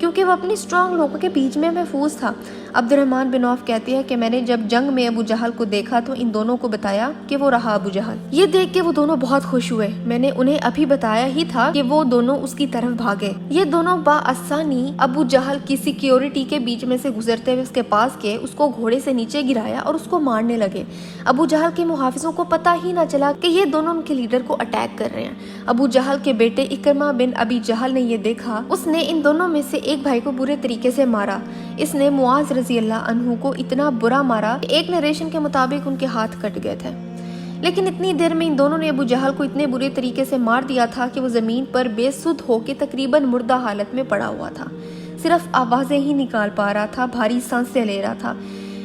کیونکہ وہ اپنی اسٹرانگ لوگوں کے بیچ میں محفوظ تھا۔ عبد الرحمن بن عوف کہتے ہیں کہ میں نے جب جنگ میں ابو جہل کو دیکھا تو ان دونوں کو بتایا کہ وہ رہا ابو جہل۔ یہ دیکھ کے وہ دونوں بہت خوش ہوئے۔ میں نے انہیں ابھی بتایا ہی تھا کہ وہ دونوں اس کی طرف بھاگے۔ یہ دونوں بآسانی ابو جہل کی سیکیورٹی کے بیچ میں سے گزرتے ہوئے اس کے پاس گئے، اس کو گھوڑے سے نیچے گرایا اور اس کو مارنے لگے۔ ابو جہل کے محافظوں کو پتہ ہی نہ چلا کہ یہ دونوں ان کے لیڈر کو اٹیک کر رہے ہیں۔ ابو جہل کے بیٹے اکرمہ بن ابی جہل نے یہ دیکھا، اس نے ان دونوں میں سے ایک بھائی کو برے طریقے سے مارا۔ اس نے معاذ رضی اللہ عنہ کو اتنا برا مارا کہ ایک نریشن کے مطابق ان کے ہاتھ کٹ گئے تھے۔ لیکن اتنی دیر میں ان دونوں نے ابو جہل کو اتنے برے طریقے سے مار دیا تھا کہ وہ زمین پر بے سدھ ہو کے تقریباً مردہ حالت میں پڑا ہوا تھا، صرف آوازیں ہی نکال پا رہا تھا، بھاری سانسیں لے رہا تھا،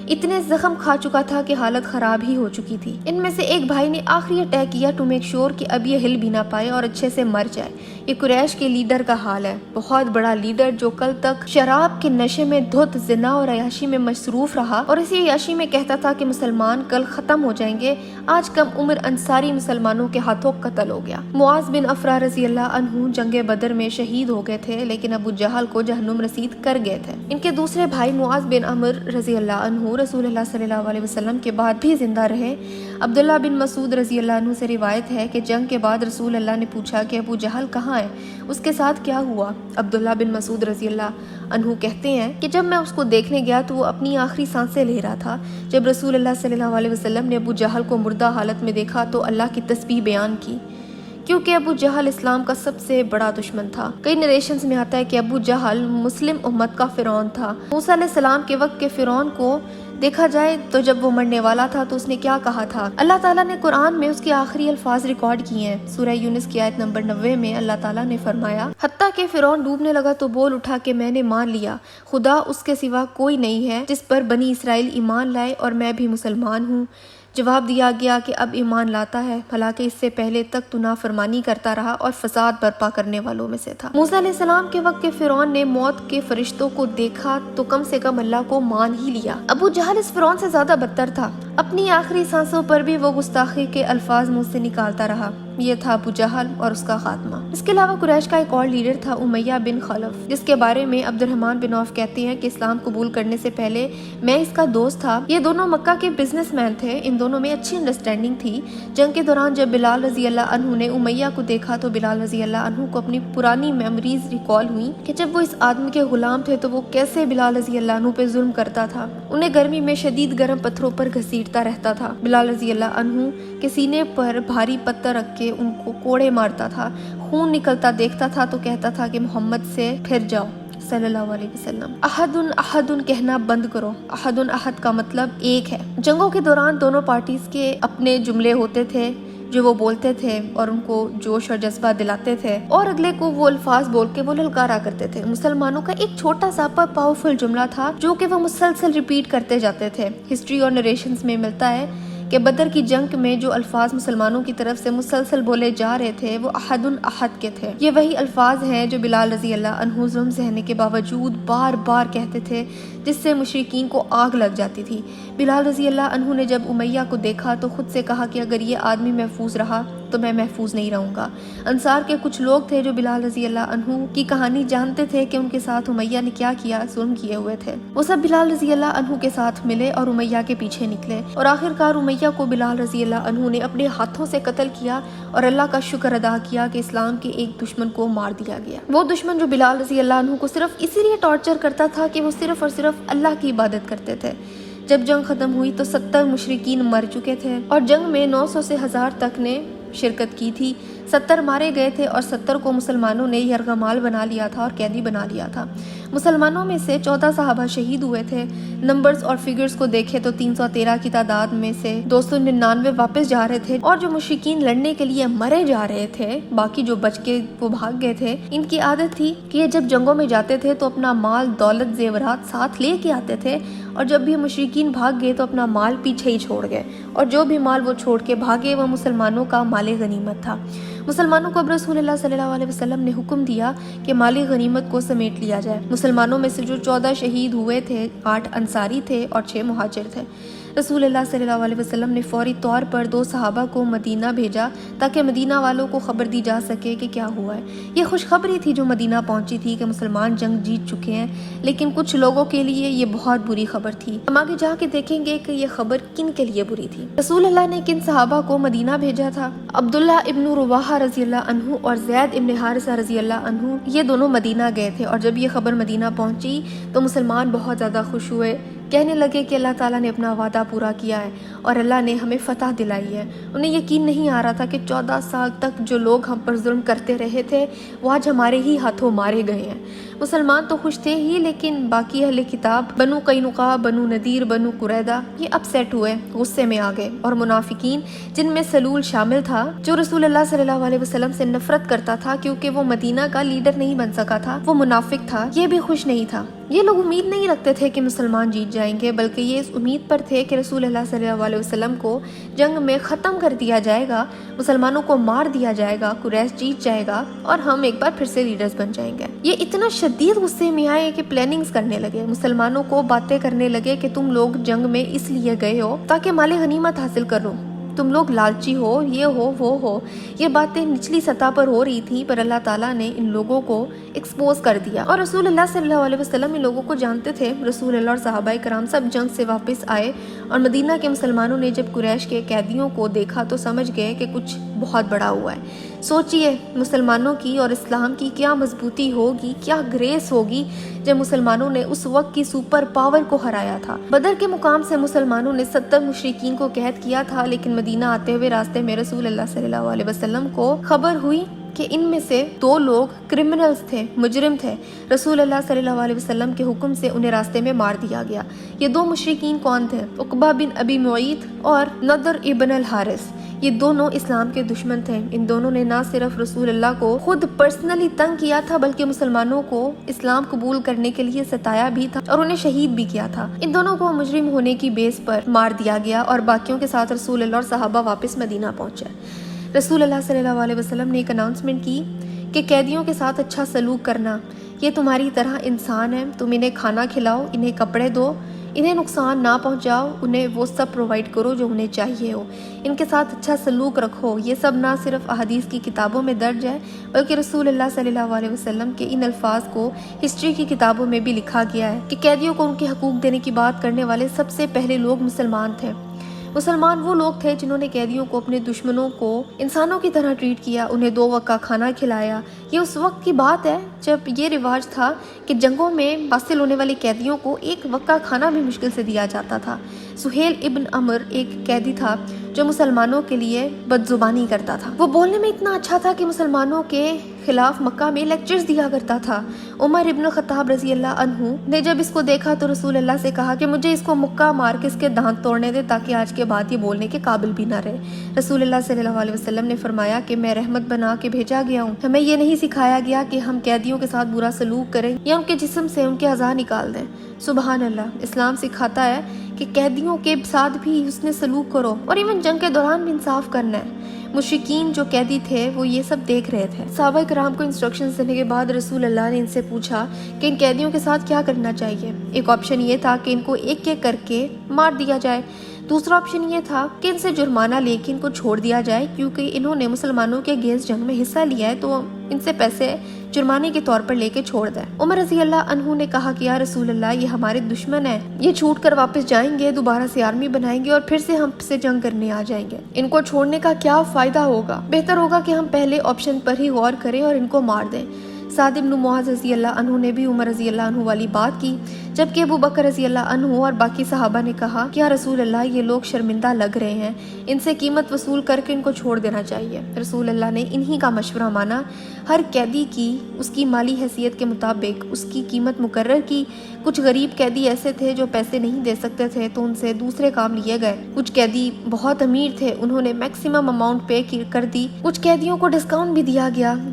اتنے زخم کھا چکا تھا کہ حالت خراب ہی ہو چکی تھی۔ ان میں سے ایک بھائی نے آخری اٹیک کیا ٹو میک شور کہ اب یہ ہل بھی نہ پائے اور اچھے سے مر جائے۔ یہ قریش کے لیڈر کا حال ہے، بہت بڑا لیڈر جو کل تک شراب کے نشے میں دھت، زنا اور عیاشی میں مصروف رہا اور اسی عیاشی میں کہتا تھا کہ مسلمان کل ختم ہو جائیں گے، آج کم عمر انصاری مسلمانوں کے ہاتھوں قتل ہو گیا۔ معاذ بن افرا رضی اللہ عنہ جنگ بدر میں شہید ہو گئے تھے، لیکن ابو جہل کو جہنم رسید کر گئے تھے۔ ان کے دوسرے بھائی معاذ بن عمر رضی اللہ عنہ رسول اللہ صلی اللہ علیہ وسلم کے بعد بھی زندہ رہے۔ عبداللہ بن مسعود رضی اللہ عنہ سے روایت ہے کہ جنگ کے بعد رسول اللہ نے پوچھا کہ ابو جہل کہاں ہے، اس کے ساتھ کیا ہوا؟ عبداللہ بن مسعود رضی اللہ عنہ کہتے ہیں کہ جب میں اس کو دیکھنے گیا تو وہ اپنی آخری سانسیں لے رہا تھا۔ جب رسول اللہ صلی اللہ علیہ وسلم نے ابو جہل کو مردہ حالت میں دیکھا تو اللہ کی تسبیح بیان کی، کیونکہ ابو جہل اسلام کا سب سے بڑا دشمن تھا۔ کئی نریشنز میں آتا ہے کہ ابو جہل مسلم امت کا فرعون تھا۔ موسیٰ علیہ السلام کے وقت کے فرعون کو دیکھا جائے تو جب وہ مرنے والا تھا تو اس نے کیا کہا تھا؟ اللہ تعالیٰ نے قرآن میں اس کے آخری الفاظ ریکارڈ کیے ہیں۔ سورہ یونس کی آیت نمبر 90 میں اللہ تعالیٰ نے فرمایا، حتیٰ کہ فرعون ڈوبنے لگا تو بول اٹھا کہ میں نے مان لیا خدا اس کے سوا کوئی نہیں ہے جس پر بنی اسرائیل ایمان لائے اور میں بھی مسلمان ہوں۔ جواب دیا گیا کہ اب ایمان لاتا ہے، حالانکہ اس سے پہلے تک تو نافرمانی کرتا رہا اور فساد برپا کرنے والوں میں سے تھا۔ موسیٰ علیہ السلام کے وقت کے فرعون نے موت کے فرشتوں کو دیکھا تو کم سے کم اللہ کو مان ہی لیا۔ ابو جہل اس فرعون سے زیادہ بدتر تھا، اپنی آخری سانسوں پر بھی وہ گستاخی کے الفاظ منہ سے نکالتا رہا۔ یہ تھا ابو جہل اور اس کا خاتمہ۔ اس کے علاوہ قریش کا ایک اور لیڈر تھا امیہ بن خلف، جس کے بارے میں عبد الرحمن بن عوف کہتے ہیں کہ اسلام قبول کرنے سے پہلے میں اس کا دوست تھا۔ یہ دونوں مکہ کے بزنس مین تھے، ان دونوں میں اچھی انڈرسٹینڈنگ تھی۔ جنگ کے دوران جب بلال رضی اللہ عنہ نے امیہ کو دیکھا تو بلال رضی اللہ عنہ کو اپنی پرانی میموریز ریکال ہوئی کہ جب وہ اس آدمی کے غلام تھے تو وہ کیسے بلال رضی اللہ عنہ پہ ظلم کرتا تھا، انہیں گرمی میں شدید گرم پتھروں پر گھسیٹتا رہتا تھا، بلال رضی اللہ عنہ کے سینے پر بھاری پتھر رکھ کے ان کو کوڑے مارتا تھا، خون نکلتا دیکھتا تھا تو کہتا تھا کہ محمد سے پھر جاؤ صلی اللہ علیہ وسلم۔ احدن احدن کہنا بند کرو۔ احدن احد کا مطلب ایک ہے۔ جنگوں کے دوران دونوں پارٹیز کے اپنے جملے ہوتے تھے جو وہ بولتے تھے اور ان کو جوش اور جذبہ دلاتے تھے اور اگلے کو وہ الفاظ بول کے وہ للکارا کرتے تھے۔ مسلمانوں کا ایک چھوٹا سا پر پاورفل جملہ تھا جو کہ وہ مسلسل ریپیٹ کرتے جاتے تھے۔ ہسٹری اور نریشنز میں ملتا ہے کہ بدر کی جنگ میں جو الفاظ مسلمانوں کی طرف سے مسلسل بولے جا رہے تھے وہ احدن احد کے تھے۔ یہ وہی الفاظ ہیں جو بلال رضی اللہ عنہ ظلم سہنے کے باوجود بار بار کہتے تھے، جس سے مشرکین کو آگ لگ جاتی تھی۔ بلال رضی اللہ عنہ نے جب امیہ کو دیکھا تو خود سے کہا کہ اگر یہ آدمی محفوظ رہا تو میں محفوظ نہیں رہوں گا۔ انصار کے کچھ لوگ تھے جو بلال رضی اللہ عنہ کی کہانی جانتے تھے کہ ان کے ساتھ امیہ نے کیا کیا، ظلم کیے ہوئے تھے۔ وہ سب بلال رضی اللہ عنہ کے ساتھ ملے اور امیہ کے پیچھے نکلے اور آخرکار امیہ کو بلال رضی اللہ عنہ نے اپنے ہاتھوں سے قتل کیا اور اللہ کا شکر ادا کیا کہ اسلام کے ایک دشمن کو مار دیا گیا۔ وہ دشمن جو بلال رضی اللہ عنہ کو صرف اسی لیے ٹارچر کرتا تھا کہ وہ صرف اور صرف اللہ کی عبادت کرتے تھے۔ جب جنگ ختم ہوئی تو 70 مشرکین مر چکے تھے اور جنگ میں 900 سے 1000 تک نے شرکت کی تھی۔ 70 مارے گئے تھے اور 70 کو مسلمانوں نے یرغمال بنا لیا تھا اور قیدی بنا لیا تھا۔ مسلمانوں میں سے 14 صحابہ شہید ہوئے تھے۔ نمبرز اور فگرز کو دیکھے تو 313 کی تعداد میں سے 299 واپس جا رہے تھے اور جو مشرکین لڑنے کے لیے مرے جا رہے تھے، باقی جو بچ کے وہ بھاگ گئے تھے۔ ان کی عادت تھی کہ یہ جب جنگوں میں جاتے تھے تو اپنا مال، دولت، زیورات ساتھ لے کے آتے تھے اور جب بھی مشرکین بھاگ گئے تو اپنا مال پیچھے ہی چھوڑ گئے اور جو بھی مال وہ چھوڑ کے بھاگے وہ مسلمانوں کا مال غنیمت تھا۔ مسلمانوں کو اب رسول اللہ صلی اللہ علیہ وسلم نے حکم دیا کہ مال غنیمت کو سمیٹ لیا جائے۔ مسلمانوں میں سے جو 14 شہید ہوئے تھے، 8 انصاری تھے اور 6 مہاجر تھے۔ رسول اللہ صلی اللہ علیہ وسلم نے فوری طور پر 2 صحابہ کو مدینہ بھیجا تاکہ مدینہ والوں کو خبر دی جا سکے کہ کیا ہوا ہے۔ یہ خوشخبری تھی جو مدینہ پہنچی تھی کہ مسلمان جنگ جیت چکے ہیں، لیکن کچھ لوگوں کے لیے یہ بہت بری خبر تھی۔ ہم آگے جا کے دیکھیں گے کہ یہ خبر کن کے لیے بری تھی۔ رسول اللہ نے کن صحابہ کو مدینہ بھیجا تھا؟ عبداللہ ابن رواحہ رضی اللہ عنہ اور زید ابن حارثہ رضی اللہ عنہ، یہ دونوں مدینہ گئے تھے، اور جب یہ خبر مدینہ پہنچی تو مسلمان بہت زیادہ خوش ہوئے، کہنے لگے کہ اللہ تعالیٰ نے اپنا وعدہ پورا کیا ہے اور اللہ نے ہمیں فتح دلائی ہے۔ انہیں یقین نہیں آ رہا تھا کہ 14 سال تک جو لوگ ہم پر ظلم کرتے رہے تھے وہ آج ہمارے ہی ہاتھوں مارے گئے ہیں۔ مسلمان تو خوش تھے ہی، لیکن باقی اہل کتاب بنو قینقاع، بنو نذیر، بنو قریظہ یہ اپسیٹ ہوئے، غصے میں آ گئے، اور منافقین جن میں سلول شامل تھا جو رسول اللہ صلی اللہ علیہ وسلم سے نفرت کرتا تھا کیونکہ وہ مدینہ کا لیڈر نہیں بن سکا تھا، وہ منافق تھا، یہ بھی خوش نہیں تھا۔ یہ لوگ امید نہیں رکھتے تھے کہ مسلمان جیت جائیں گے، بلکہ یہ اس امید پر تھے کہ رسول اللہ صلی اللہ علیہ وسلم کو جنگ میں ختم کر دیا جائے گا، مسلمانوں کو مار دیا جائے گا، قریش جیت جائے گا اور ہم ایک بار پھر سے لیڈرز بن جائیں گے۔ یہ اتنا شدید غصے میں آئے کہ پلاننگز کرنے لگے، مسلمانوں کو باتیں کرنے لگے کہ تم لوگ جنگ میں اس لیے گئے ہو تاکہ مال غنیمت حاصل کرو، تم لوگ لالچی ہو، یہ ہو وہ ہو۔ یہ باتیں نچلی سطح پر ہو رہی تھی، پر اللہ تعالیٰ نے ان لوگوں کو ایکسپوز کر دیا، اور رسول اللہ صلی اللہ علیہ وسلم ان لوگوں کو جانتے تھے۔ رسول اللہ اور صحابہ کرام سب جنگ سے واپس آئے، اور مدینہ کے مسلمانوں نے جب قریش کے قیدیوں کو دیکھا تو سمجھ گئے کہ کچھ بہت بڑا ہوا ہے۔ سوچئے مسلمانوں کی اور اسلام کی کیا مضبوطی ہوگی، کیا گریس ہوگی جب مسلمانوں نے اس وقت کی سپر پاور کو ہرایا تھا۔ بدر کے مقام سے مسلمانوں نے 70 مشرکین کو قید کیا تھا، لیکن مدینہ آتے ہوئے راستے میں رسول اللہ صلی اللہ علیہ وسلم کو خبر ہوئی کہ ان میں سے 2 لوگ کرمنلز تھے، مجرم تھے۔ رسول اللہ صلی اللہ علیہ وسلم کے حکم سے انہیں راستے میں مار دیا گیا۔ یہ 2 مشرکین کون تھے؟ عقبہ بن ابی معیط اور نضر ابن الحارث۔ یہ دونوں اسلام کے دشمن تھے۔ ان دونوں نے نہ صرف رسول اللہ کو خود پرسنلی تنگ کیا تھا بلکہ مسلمانوں کو اسلام قبول کرنے کے لیے ستایا بھی تھا اور انہیں شہید بھی کیا تھا۔ ان دونوں کو مجرم ہونے کی بیس پر مار دیا گیا، اور باقیوں کے ساتھ رسول اللہ اور صحابہ واپس مدینہ پہنچے۔ رسول اللہ صلی اللہ علیہ وسلم نے ایک اناؤنسمنٹ کی کہ قیدیوں کے ساتھ اچھا سلوک کرنا، یہ تمہاری طرح انسان ہے، تم انہیں کھانا کھلاؤ، انہیں کپڑے دو، انہیں نقصان نہ پہنچاؤ، انہیں وہ سب پرووائڈ کرو جو انہیں چاہیے ہو، ان کے ساتھ اچھا سلوک رکھو۔ یہ سب نہ صرف احادیث کی کتابوں میں درج ہے بلکہ رسول اللہ صلی اللہ علیہ وسلم کے ان الفاظ کو ہسٹری کی کتابوں میں بھی لکھا گیا ہے کہ قیدیوں کو ان کے حقوق دینے کی بات کرنے والے سب سے پہلے لوگ مسلمان تھے۔ مسلمان وہ لوگ تھے جنہوں نے قیدیوں کو اپنے دشمنوں کو انسانوں کی طرح ٹریٹ کیا، انہیں 2 وقت کا کھانا کھلایا۔ یہ اس وقت کی بات ہے جب یہ رواج تھا کہ جنگوں میں حاصل ہونے والے قیدیوں کو 1 وقت کا کھانا بھی مشکل سے دیا جاتا تھا۔ سہیل ابن عمر ایک قیدی تھا جو مسلمانوں کے لیے بدزبانی کرتا تھا۔ وہ بولنے میں اتنا اچھا تھا کہ مسلمانوں کے خلاف مکہ میں لیکچرز دیا کرتا تھا۔ عمر ابن خطاب رضی اللہ عنہ نے جب اس کو دیکھا تو رسول اللہ سے کہا کہ مجھے اس کو مکہ مار کے اس کے دانت توڑنے دے تاکہ آج کے بعد یہ بولنے کے قابل بھی نہ رہے۔ رسول اللہ صلی اللہ علیہ وسلم نے فرمایا کہ میں رحمت بنا کے بھیجا گیا ہوں، ہمیں یہ نہیں سکھایا گیا کہ ہم قیدیوں کے ساتھ برا سلوک کریں یا ان کے جسم سے ان کے اعضاء نکال دیں۔ سبحان اللہ، اسلام سکھاتا ہے کہ قیدیوں کے ساتھ بھی حسن سلوک کرو، اور ایون جنگ کے دوران بھی انصاف کرنا ہے۔ مشرکین جو قیدی تھے وہ یہ سب دیکھ رہے تھے۔ صحابہ کرام کو انسٹرکشنز دینے کے بعد رسول اللہ نے ان سے پوچھا کہ ان قیدیوں کے ساتھ کیا کرنا چاہیے۔ ایک آپشن یہ تھا کہ ان کو ایک ایک کر کے مار دیا جائے، دوسرا آپشن یہ تھا کہ ان سے جرمانہ لے کے ان کو چھوڑ دیا جائے، کیونکہ انہوں نے مسلمانوں کے اگینسٹ جنگ میں حصہ لیا ہے تو ان سے پیسے جرمانے کے طور پر لے کے چھوڑ دیں۔ عمر رضی اللہ عنہ نے کہا کہ یا رسول اللہ، یہ ہمارے دشمن ہیں، یہ چھوٹ کر واپس جائیں گے، دوبارہ سے آرمی بنائیں گے اور پھر سے ہم سے جنگ کرنے آ جائیں گے، ان کو چھوڑنے کا کیا فائدہ ہوگا؟ بہتر ہوگا کہ ہم پہلے آپشن پر ہی غور کریں اور ان کو مار دیں۔ سعد بن معاذ رضی اللہ عنہ نے بھی عمر رضی اللہ عنہ والی بات کی، جبکہ ابو بکر رضی اللہ عنہ اور باقی صحابہ نے کہا کہ یا رسول اللہ، یہ لوگ شرمندہ لگ رہے ہیں، ان سے قیمت وصول کر کے ان کو چھوڑ دینا چاہیے۔ رسول اللہ نے انہی کا مشورہ مانا، ہر قیدی کی اس کی مالی حیثیت کے مطابق اس کی قیمت مقرر کی۔ کچھ غریب قیدی ایسے تھے جو پیسے نہیں دے سکتے تھے تو ان سے دوسرے کام لیے گئے، کچھ قیدی بہت امیر تھے، انہوں نے میکسیمم اماؤنٹ پے کر دی، کچھ قیدیوں کو ڈسکاؤنٹ بھی دیا گیا۔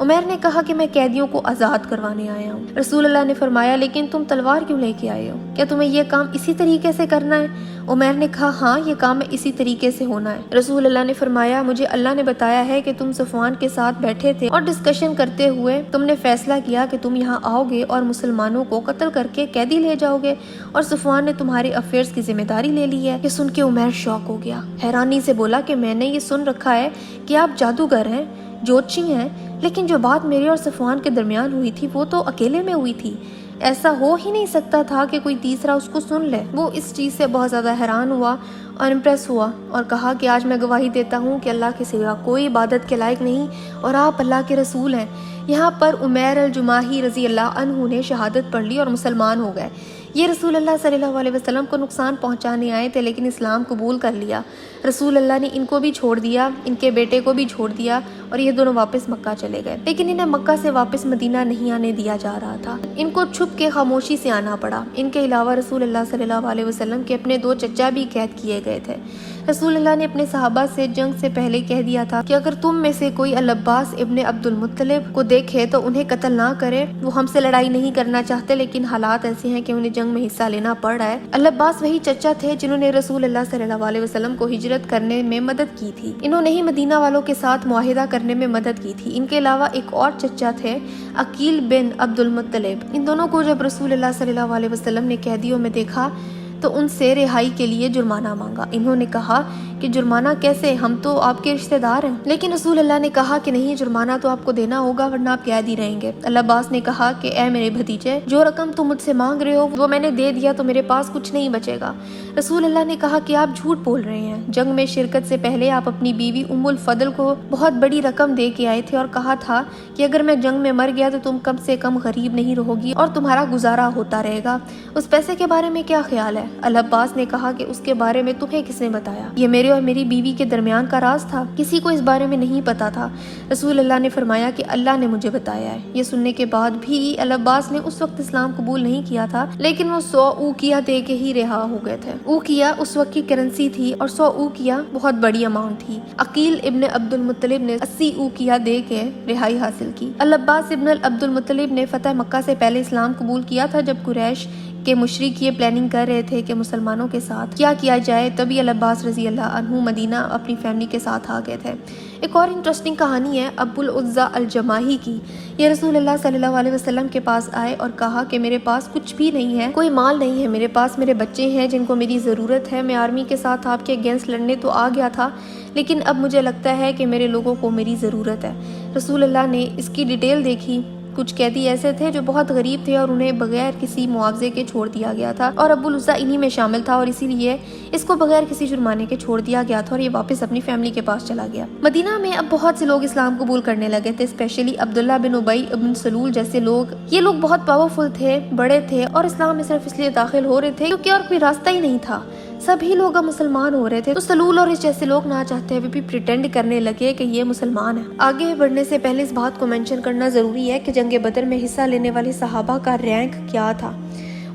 عمیر نے کہا کہ میں قیدیوں کو آزاد کروانے آیا ہوں۔ رسول اللہ نے فرمایا لیکن تم تلوار کیوں لے کے آئے ہو؟ کیا تمہیں یہ کام اسی طریقے سے کرنا ہے؟ عمیر نے کہا ہاں، یہ کام اسی طریقے سے ہونا ہے۔ رسول اللہ نے فرمایا مجھے اللہ نے بتایا ہے کہ تم صفوان کے ساتھ بیٹھے تھے اور ڈسکشن کرتے ہوئے تم نے فیصلہ کیا کہ تم یہاں آؤ گے اور مسلمانوں کو قتل کر کے قیدی لے جاؤ گے، اور صفوان نے تمہارے افیئرز کی ذمہ داری لے لی ہے۔ یہ سن کے عمیر شوق ہو گیا، حیرانی سے بولا کہ میں نے یہ سن رکھا ہے کہ آپ جادوگر ہیں، جوتشی ہیں، لیکن جو بات میرے اور صفوان کے درمیان ہوئی تھی وہ تو اکیلے میں ہوئی تھی، ایسا ہو ہی نہیں سکتا تھا کہ کوئی تیسرا اس کو سن لے۔ وہ اس چیز سے بہت زیادہ حیران ہوا اور امپریس ہوا اور کہا کہ آج میں گواہی دیتا ہوں کہ اللہ کے سوا کوئی عبادت کے لائق نہیں اور آپ اللہ کے رسول ہیں۔ یہاں پر عمیر الجماحی رضی اللہ عنہ نے شہادت پڑھ لی اور مسلمان ہو گئے۔ یہ رسول اللہ صلی اللہ علیہ وسلم کو نقصان پہنچانے آئے تھے لیکن اسلام قبول کر لیا۔ رسول اللہ نے ان کو بھی چھوڑ دیا، ان کے بیٹے کو بھی چھوڑ دیا اور یہ دونوں واپس مکہ چلے گئے، لیکن انہیں مکہ سے واپس مدینہ نہیں آنے دیا جا رہا تھا۔ ان کو چھپ کے خاموشی سے آنا پڑا۔ ان کے علاوہ رسول اللہ صلی اللہ علیہ وسلم کے اپنے 2 چچا بھی قید کیے گئے تھے۔ رسول اللہ نے اپنے صحابہ سے جنگ سے پہلے کہہ دیا تھا کہ اگر تم میں سے کوئی العباس ابن عبد المطلب کو دیکھے تو انہیں قتل نہ کرے، وہ ہم سے لڑائی نہیں کرنا چاہتے لیکن حالات ایسے ہیں کہ انہیں جنگ میں حصہ لینا پڑ رہا ہے۔ العباس وہی چچا تھے جنہوں نے رسول اللہ صلی اللہ علیہ وسلم کو ہجرت کرنے میں مدد کی تھی، انہوں نے ہی مدینہ والوں کے ساتھ معاہدہ کرنے میں مدد کی تھی۔ ان کے علاوہ ایک اور چچا تھے عقیل بن عبد المطلب۔ ان دونوں کو جب رسول اللہ صلی اللہ علیہ وسلم نے قیدیوں میں دیکھا تو ان سے رہائی کے لیے جرمانہ مانگا۔ انہوں نے کہا کہ جرمانہ کیسے، ہم تو آپ کے رشتہ دار ہیں، لیکن رسول اللہ نے کہا کہ نہیں، جرمانہ تو آپ کو دینا ہوگا ورنہ آپ قید ہی رہیں گے۔ العباس نے کہا کہ اے میرے بھتیجے، جو رقم تم مجھ سے مانگ رہے ہو وہ میں نے دے دیا تو میرے پاس کچھ نہیں بچے گا۔ رسول اللہ نے کہا کہ آپ جھوٹ بول رہے ہیں، جنگ میں شرکت سے پہلے آپ اپنی بیوی ام الفضل کو بہت بڑی رقم دے کے آئے تھے اور کہا تھا کہ اگر میں جنگ میں مر گیا تو تم کم سے کم غریب نہیں رہو گی اور تمہارا گزارا ہوتا رہے گا، اس پیسے کے بارے میں کیا خیال ہے؟ العباس نے کہا کہ اس کے بارے میں تمہیں کس نے بتایا؟ یہ میرے اور میری بیوی کے درمیان کا راز تھا، کسی کو اس بارے میں نہیں پتا تھا۔ رسول اللہ نے فرمایا کہ اللہ نے مجھے بتایا ہے۔ یہ سننے کے بعد بھی العباس نے اس وقت اسلام قبول نہیں کیا تھا، لیکن وہ 100 اوقیہ دے کے ہی رہا ہو گئے تھے۔ اوقیہ اس وقت کی کرنسی تھی اور 100 اوقیہ بہت بڑی اماؤنٹ تھی۔ عقیل ابن عبد المطلب نے 80 اوقیہ دے کے رہائی حاصل کی۔ العباس ابن عبد المطلب نے فتح مکہ سے پہلے اسلام قبول کیا تھا جب قریش کہ مشرک یہ پلاننگ کر رہے تھے کہ مسلمانوں کے ساتھ کیا کیا جائے، تبھی العباس رضی اللہ عنہ مدینہ اپنی فیملی کے ساتھ آ گئے تھے۔ ایک اور انٹرسٹنگ کہانی ہے ابو العزا الجماحی کی۔ یہ رسول اللہ صلی اللہ علیہ وسلم کے پاس آئے اور کہا کہ میرے پاس کچھ بھی نہیں ہے، کوئی مال نہیں ہے، میرے پاس میرے بچے ہیں جن کو میری ضرورت ہے، میں آرمی کے ساتھ آپ کے اگینسٹ لڑنے تو آ گیا تھا لیکن اب مجھے لگتا ہے کہ میرے لوگوں کو میری ضرورت ہے۔ رسول اللہ نے اس کی ڈیٹیل دیکھی۔ کچھ قیدی ایسے تھے جو بہت غریب تھے اور انہیں بغیر کسی معاوضے کے چھوڑ دیا گیا تھا اور ابو العزا انہی میں شامل تھا اور اسی لیے اس کو بغیر کسی جرمانے کے چھوڑ دیا گیا تھا اور یہ واپس اپنی فیملی کے پاس چلا گیا۔ مدینہ میں اب بہت سے لوگ اسلام قبول کرنے لگے تھے، اسپیشلی عبداللہ بن ابی ابن سلول جیسے لوگ۔ یہ لوگ بہت پاورفل تھے، بڑے تھے اور اسلام میں صرف اس لیے داخل ہو رہے تھے کیونکہ اور کوئی راستہ ہی نہیں تھا، سبھی لوگ اب مسلمان ہو رہے تھے۔ تو سلول اور اس جیسے لوگ نہ چاہتے ہوئے بھی پریٹینڈ کرنے لگے کہ یہ مسلمان ہیں۔ آگے بڑھنے سے پہلے اس بات کو مینشن کرنا ضروری ہے کہ جنگ بدر میں حصہ لینے والے صحابہ کا رینک کیا تھا،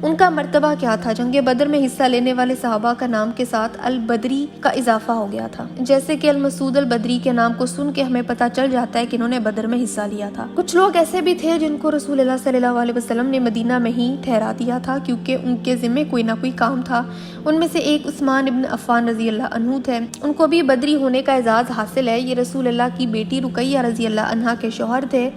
ان کا مرتبہ کیا تھا۔ جنگ بدر میں حصہ لینے والے صحابہ کا نام کے ساتھ البدری کا اضافہ ہو گیا تھا، جیسے کہ المسعود البدری کے نام کو سن کے ہمیں پتہ چل جاتا ہے کہ انہوں نے بدر میں حصہ لیا تھا۔ کچھ لوگ ایسے بھی تھے جن کو رسول اللہ صلی اللہ علیہ وسلم نے مدینہ میں ہی ٹھہرا دیا تھا کیونکہ ان کے ذمہ کوئی نہ کوئی کام تھا۔ ان میں سے ایک عثمان ابن عفان رضی اللہ عنہ تھے، ان کو بھی بدری ہونے کا اعزاز حاصل ہے۔ یہ رسول اللہ کی بیٹی رقیہ رضی اللہ عنہا کے شوہر تھے۔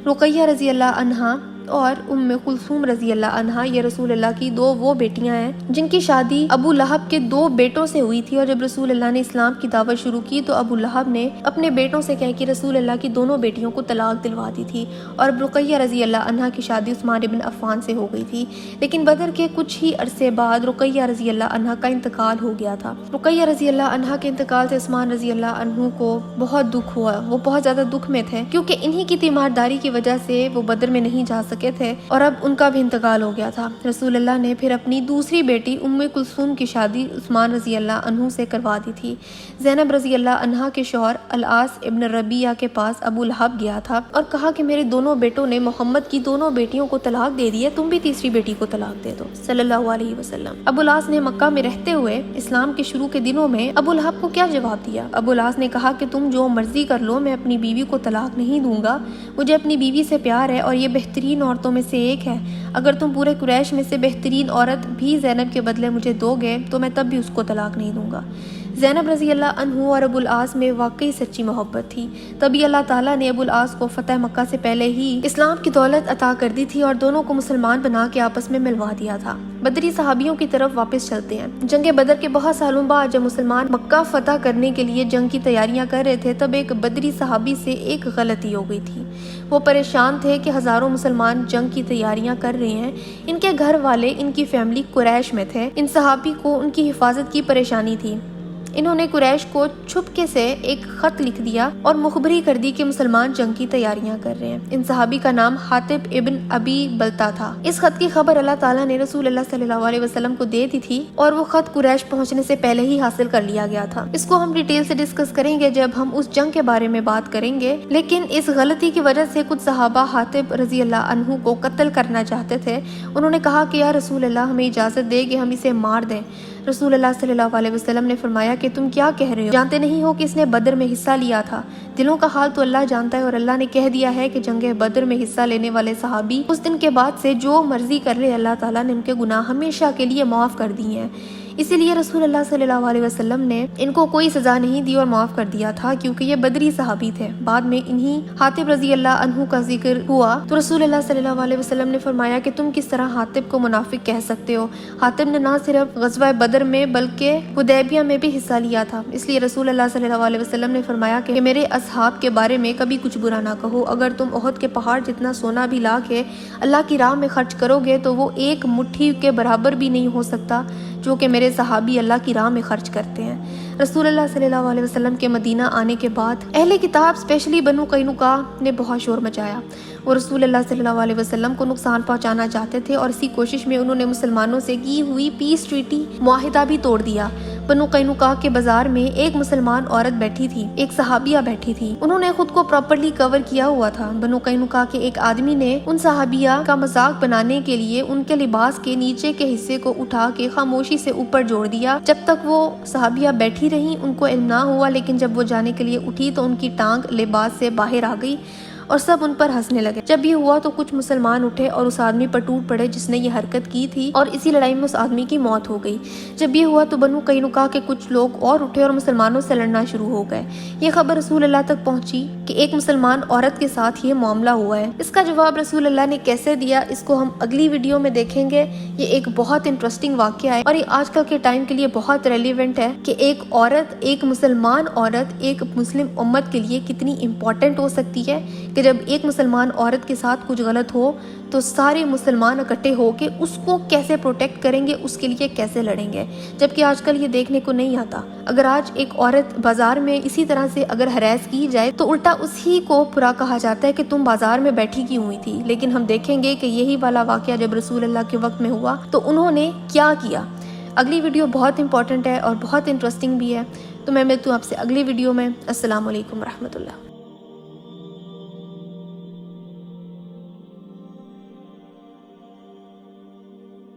رقیہ رضی اللہ عنہا اور ام کلثوم رضی اللہ عنہا یہ رسول اللہ کی 2 وہ بیٹیاں ہیں جن کی شادی ابو لہب کے 2 بیٹوں سے ہوئی تھی، اور جب رسول اللہ نے اسلام کی دعوت شروع کی تو ابو لہب نے اپنے بیٹوں سے کہہ کے رسول اللہ کی دونوں بیٹیوں کو طلاق دلوا دی تھی، اور اب رقیہ رضی اللہ عنہا کی شادی عثمان ابن عفان سے ہو گئی تھی۔ لیکن بدر کے کچھ ہی عرصے بعد رقیہ رضی اللہ عنہا کا انتقال ہو گیا تھا۔ رقیہ رضی اللہ عنہا کے انتقال سے عثمان رضی اللہ عنہ کو بہت دکھ ہوا، وہ بہت زیادہ دکھ میں تھے کیونکہ انہی کی تیمارداری کی وجہ سے وہ بدر میں نہیں جا سکے سکے تھے اور اب ان کا بھی انتقال ہو گیا تھا۔ رسول اللہ نے پھر اپنی دوسری بیٹی ام کلثوم کی شادی عثمان رضی اللہ عنہ سے کروا دی تھی۔ زینب رضی اللہ عنہا کے شوہر العاص ابن ربیعہ کے پاس ابو لہب گیا تھا اور کہا کہ میرے دونوں بیٹوں نے محمد کی دونوں بیٹیوں کو طلاق دے دی ہے، تم بھی تیسری بیٹی کو طلاق دے دو صلی اللہ علیہ وسلم۔ ابو العاص نے مکہ میں رہتے ہوئے اسلام کے شروع کے دنوں میں ابو لہب کو کیا جواب دیا؟ ابو العاص نے کہا کہ تم جو مرضی کر لو، میں اپنی بیوی کو طلاق نہیں دوں گا، مجھے اپنی بیوی سے پیار ہے اور یہ بہترین عورتوں میں سے ایک ہے، اگر تم پورے قریش میں سے بہترین عورت بھی زینب کے بدلے مجھے دو گے تو میں تب بھی اس کو طلاق نہیں دوں گا۔ زینب رضی اللہ عنہ اور ابو العاص میں واقعی سچی محبت تھی، تبھی اللہ تعالیٰ نے ابو العاص کو فتح مکہ سے پہلے ہی اسلام کی دولت عطا کر دی تھی اور دونوں کو مسلمان بنا کے آپس میں ملوا دیا تھا۔ بدری صحابیوں کی طرف واپس چلتے ہیں۔ جنگ بدر کے بہت سالوں بعد جب مسلمان مکہ فتح کرنے کے لیے جنگ کی تیاریاں کر رہے تھے، تب ایک بدری صحابی سے ایک غلطی ہو گئی تھی۔ وہ پریشان تھے کہ ہزاروں مسلمان جنگ کی تیاریاں کر رہے ہیں، ان کے گھر والے، ان کی فیملی قریش میں تھے، ان صحابی کو ان کی حفاظت کی پریشانی تھی۔ انہوں نے قریش کو چھپکے سے ایک خط لکھ دیا اور مخبری کر دی کہ مسلمان جنگ کی تیاریاں کر رہے ہیں۔ ان صحابی کا نام حاطب ابن ابی بلتا تھا۔ اس خط کی خبر اللہ تعالیٰ نے رسول اللہ صلی اللہ علیہ وسلم کو دے دی تھی اور وہ خط قریش پہنچنے سے پہلے ہی حاصل کر لیا گیا تھا۔ اس کو ہم ڈیٹیل سے ڈسکس کریں گے جب ہم اس جنگ کے بارے میں بات کریں گے، لیکن اس غلطی کی وجہ سے کچھ صحابہ حاطب رضی اللہ عنہ کو قتل کرنا چاہتے تھے۔ انہوں نے کہا کہ یا رسول اللہ ہمیں اجازت دے کہ ہم اسے مار دیں۔ رسول اللہ صلی اللہ علیہ وسلم نے فرمایا کہ تم کیا کہہ رہے ہو؟ جانتے نہیں ہو کہ اس نے بدر میں حصہ لیا تھا؟ دلوں کا حال تو اللہ جانتا ہے، اور اللہ نے کہہ دیا ہے کہ جنگ بدر میں حصہ لینے والے صحابی اس دن کے بعد سے جو مرضی کر لے، اللہ تعالیٰ نے ان کے گناہ ہمیشہ کے لیے معاف کر دیے ہیں۔ اسی لیے رسول اللہ صلی اللہ علیہ وسلم نے ان کو کوئی سزا نہیں دی اور معاف کر دیا تھا، کیونکہ یہ بدری صحابی تھے۔ بعد میں انہی حاطب رضی اللہ عنہ کا ذکر ہوا تو رسول اللہ صلی اللہ علیہ وسلم نے فرمایا کہ تم کس طرح حاطب کو منافق کہہ سکتے ہو؟ حاطب نے نہ صرف غزوہ بدر میں بلکہ حدیبیہ میں بھی حصہ لیا تھا۔ اس لیے رسول اللہ صلی اللہ علیہ وسلم نے فرمایا کہ میرے اصحاب کے بارے میں کبھی کچھ برا نہ کہو۔ اگر تم احد کے پہاڑ جتنا سونا بھی لا کے اللہ کی راہ میں خرچ کرو گے تو وہ ایک مٹھی کے برابر بھی نہیں ہو سکتا جو کہ میرے صحابی اللہ کی راہ میں خرچ کرتے ہیں۔ رسول اللہ صلی اللہ علیہ وسلم کے مدینہ آنے کے بعد اہل کتاب اسپیشلی بنو قینقاع نے بہت شور مچایا۔ وہ رسول اللہ صلی اللہ علیہ وسلم کو نقصان پہنچانا چاہتے تھے اور اسی کوشش میں انہوں نے مسلمانوں سے کی ہوئی پیس ٹریٹی معاہدہ بھی توڑ دیا۔ بنو قینقاع کے بازار میں ایک مسلمان عورت بیٹھی تھی، ایک صحابیہ بیٹھی تھی، انہوں نے خود کو پراپرلی کور کیا ہوا تھا۔ بنو قینقاع کے ایک آدمی نے ان صحابیہ کا مذاق بنانے کے لیے ان کے لباس کے نیچے کے حصے کو اٹھا کے خاموشی سے اوپر جوڑ دیا۔ جب تک وہ صحابیہ بیٹھی رہی ان کو علم نہ ہوا، لیکن جب وہ جانے کے لیے اٹھی تو ان کی ٹانگ لباس سے باہر آ گئی اور سب ان پر ہنسنے لگے۔ جب یہ ہوا تو کچھ مسلمان اٹھے اور اس آدمی پر ٹوٹ پڑے جس نے یہ حرکت کی تھی، اور اسی لڑائی میں اس آدمی کی موت ہو گئی۔ جب یہ ہوا تو بنو قینقاع کے کچھ لوگ اور اٹھے اور مسلمانوں سے لڑنا شروع ہو گئے۔ یہ خبر رسول اللہ تک پہنچی کہ ایک مسلمان عورت کے ساتھ یہ معاملہ ہوا ہے۔ اس کا جواب رسول اللہ نے کیسے دیا، اس کو ہم اگلی ویڈیو میں دیکھیں گے۔ یہ ایک بہت انٹرسٹنگ واقعہ ہے اور یہ آج کل کے ٹائم کے لیے بہت ریلیونٹ ہے کہ ایک عورت، ایک مسلمان عورت ایک مسلم امت کے لیے کتنی امپورٹنٹ ہو سکتی ہے، کہ جب ایک مسلمان عورت کے ساتھ کچھ غلط ہو تو سارے مسلمان اکٹھے ہو کے اس کو کیسے پروٹیکٹ کریں گے، اس کے لیے کیسے لڑیں گے، جبکہ آج کل یہ دیکھنے کو نہیں آتا۔ اگر آج ایک عورت بازار میں اسی طرح سے اگر ہراس کی جائے تو الٹا اسی کو برا کہا جاتا ہے کہ تم بازار میں بیٹھی کیوں ہوئی تھی۔ لیکن ہم دیکھیں گے کہ یہی والا واقعہ جب رسول اللہ کے وقت میں ہوا تو انہوں نے کیا کیا۔ اگلی ویڈیو بہت امپورٹنٹ ہے اور بہت انٹرسٹنگ بھی ہے، تو میں ملتی ہوں آپ سے اگلی ویڈیو میں۔ السلام علیکم ورحمۃ اللہ۔